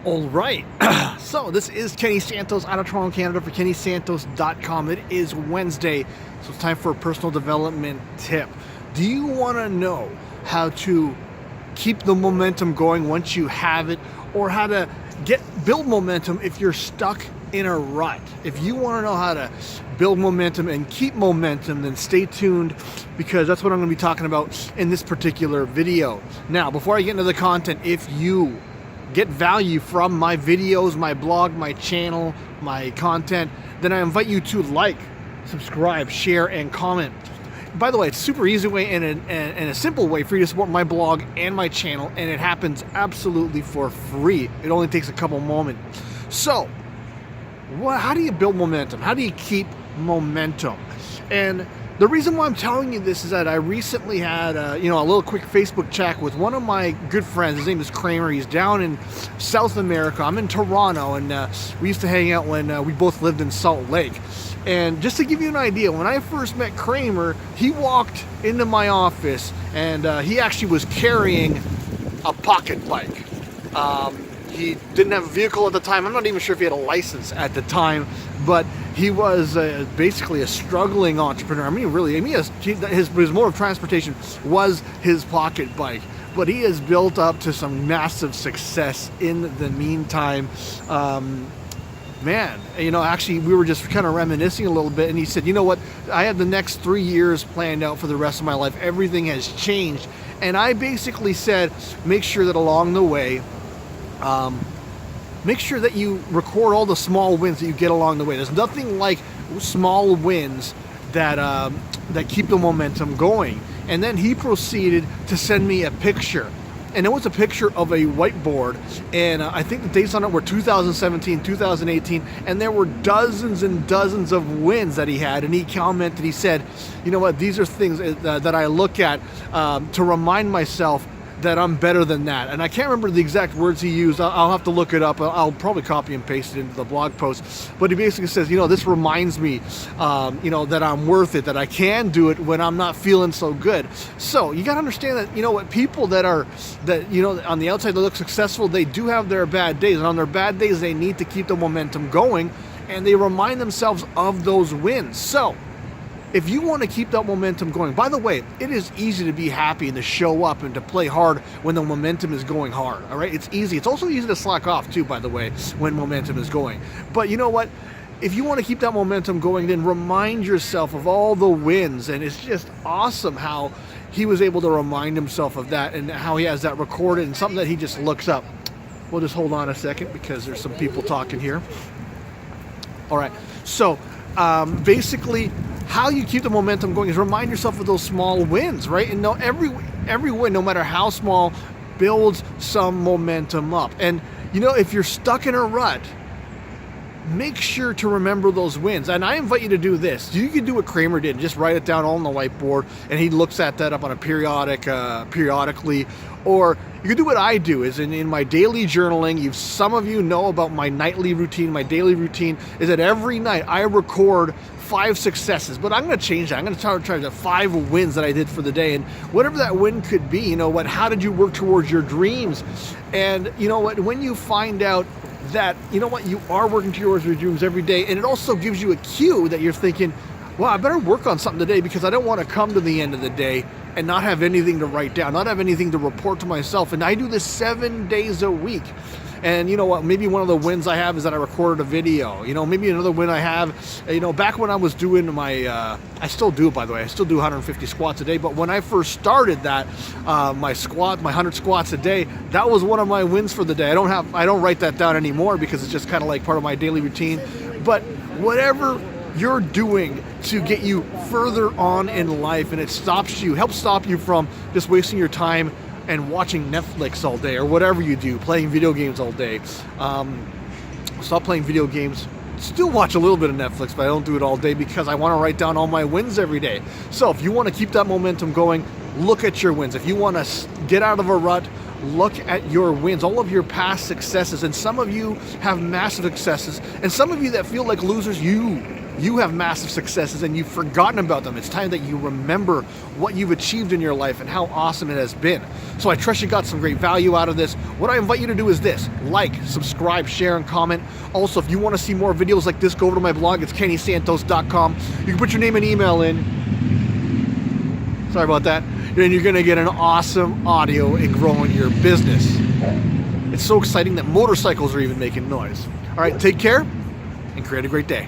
All right, so this is Kenny Santos out of Toronto, Canada for KennySantos.com. It is Wednesday, so it's time for a personal development tip. Do you want to know how to keep the momentum going once you have it, or how to build momentum if you're stuck in a rut? If you want to know how to build momentum and keep momentum, then stay tuned, because that's what I'm going to be talking about in this particular video. Now, before I get into the content, if you get value from my videos, my blog, my channel, my content, then I invite you to like, subscribe, share, and comment. By the way, it's a super easy way and a simple way for you to support my blog and my channel, and it happens absolutely for free. It only takes a couple moments. So, how do you build momentum? How do you keep momentum? And the reason why I'm telling you this is that I recently had a little quick Facebook chat with one of my good friends. His name is Kramer. He's down in South America. I'm in Toronto, and we used to hang out when we both lived in Salt Lake. And just to give you an idea, when I first met Kramer, he walked into my office, and he actually was carrying a pocket bike. He didn't have a vehicle at the time. I'm not even sure if he had a license at the time, but he was basically a struggling entrepreneur. His mode of transportation was his pocket bike, but he has built up to some massive success in the meantime. Actually, we were just kind of reminiscing a little bit, and he said, you know what, I have the next 3 years planned out for the rest of my life. Everything has changed. And I basically said, make sure that along the way, make sure that you record all the small wins that you get along the way. There's nothing like small wins that keep the momentum going. And then he proceeded to send me a picture. And it was a picture of a whiteboard, and I think the dates on it were 2017, 2018, and there were dozens and dozens of wins that he had. And he commented, he said, you know what, these are things that I look at to remind myself that I'm better than that. And I can't remember the exact words he used. I'll have to look it up. I'll probably copy and paste it into the blog post. But he basically says, this reminds me, that I'm worth it, that I can do it when I'm not feeling so good. So you got to understand that, people that on the outside they look successful, they do have their bad days. And on their bad days, they need to keep the momentum going, and they remind themselves of those wins. So if you want to keep that momentum going, by the way, it is easy to be happy and to show up and to play hard when the momentum is going hard, all right? It's easy. It's also easy to slack off too, by the way, when momentum is going. But you know what? If you want to keep that momentum going, then remind yourself of all the wins. And it's just awesome how he was able to remind himself of that, and how he has that recorded and something that he just looks up. We'll just hold on a second because there's some people talking here. All right. So basically, how you keep the momentum going is remind yourself of those small wins, right? And every win, no matter how small, builds some momentum up. And if you're stuck in a rut, make sure to remember those wins. And I invite you to do this. You can do what Kramer did, just write it down all on the whiteboard, and he looks at that up on a periodically. Or you can do what I do, is in my daily journaling. Some of you know about my nightly routine. My daily routine is that every night I record 5 successes, but I'm going to change that. I'm going to try the 5 wins that I did for the day, and whatever that win could be, how did you work towards your dreams? And when you find out that, you are working towards your dreams every day, and it also gives you a cue that you're thinking, well, I better work on something today, because I don't want to come to the end of the day and not have anything to write down, not have anything to report to myself. And I do this 7 days a week. And you know what, maybe one of the wins I have is that I recorded a video. Maybe another win I have, back when I was doing my, I still do, by the way, I still do 150 squats a day. But when I first started that, my 100 squats a day, that was one of my wins for the day. I don't write that down anymore, because it's just kind of like part of my daily routine. But whatever you're doing to get you further on in life, and it helps stop you from just wasting your time and watching Netflix all day, or whatever you do, playing video games all day. Stop playing video games. Still watch a little bit of Netflix, but I don't do it all day, because I want to write down all my wins every day. So if you want to keep that momentum going, look at your wins. If you want to get out of a rut, look at your wins, all of your past successes. And some of you have massive successes, and some of you that feel like losers, you have massive successes and you've forgotten about them. It's time that you remember what you've achieved in your life and how awesome it has been. So I trust you got some great value out of this. What I invite you to do is this: like, subscribe, share, and comment. Also, if you want to see more videos like this, go over to my blog. It's kennysantos.com. You can put your name and email in. Sorry about that. And you're going to get an awesome audio in growing your business. It's so exciting that motorcycles are even making noise. All right, take care and create a great day.